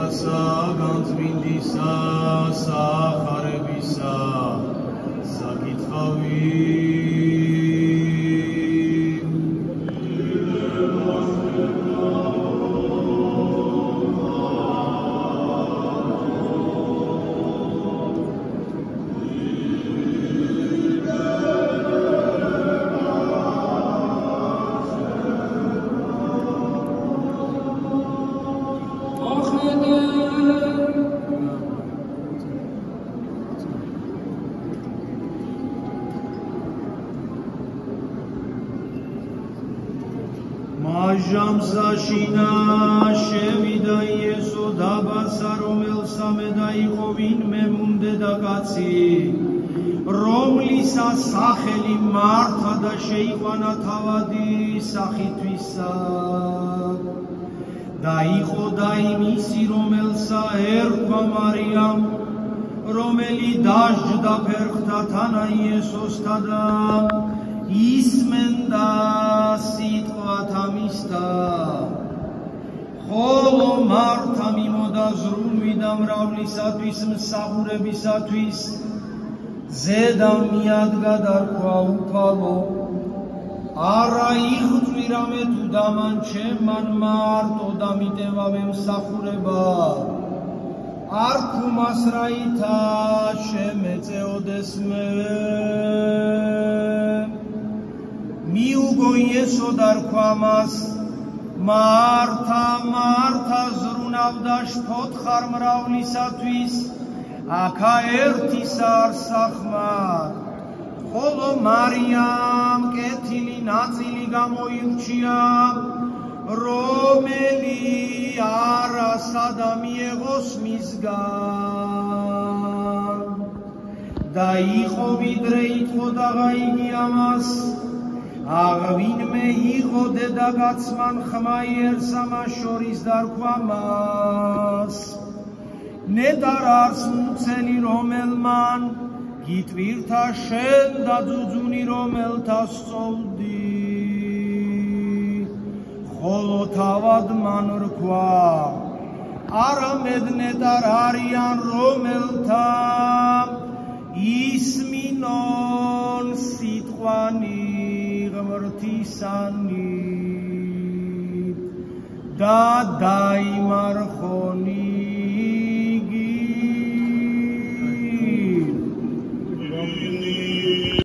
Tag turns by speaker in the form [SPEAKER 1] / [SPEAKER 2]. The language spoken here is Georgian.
[SPEAKER 1] მოგებასა, განწმინდისა, სახარებისა, საკითხავი. Ჟამსაშინა შევიდა იესო დაბასა რომელსა მე დაიყო ვინმე მუნდედა კაცი რომლისა სახელი მართა და შეიყვანა თავადი სახითვისა დაიყო და იმისი რომელსა ერქვა მარიამ რომელი დაჟდა ფერხთა თანა იესოსთა და ისმენდა სიტყვათა მისთა ხოლო მართა მიმოდა ზრუნვიდა მრავლისათვის მსახურებისათვის ზედა მიადგა და რქვა უფალო არა იხწვირამე თუ დამანჩემან მარტო და მიტევავე მსახურება არ ქუმას რაითა შემეწეოდეს მე მიუგო იესო და რქვა მას მართა მართა ზრუნავდა შფოთხარ მრავლისათვის აქა ერთის არ სახმარ ხოლო მარიამ კეთილი ნაწილი გამოირჩია რომელი არასადა მიეღოს მისგან და იყო ვიდრე ითხოვდა იგი ამას აღვინმე იყო დედაგაცმან ხმაიერსა მას შორის დარქვა მას ნედარ არს მუცელი რომელმან გიტვირთა შენ და ძუძუნი რომელთა სწოვდი ხოლო თავად მან რქვა არამედ ნედარ არიან რომელთა ისმინონ სიტყვანი ღმრთისანი და დაიმარხონი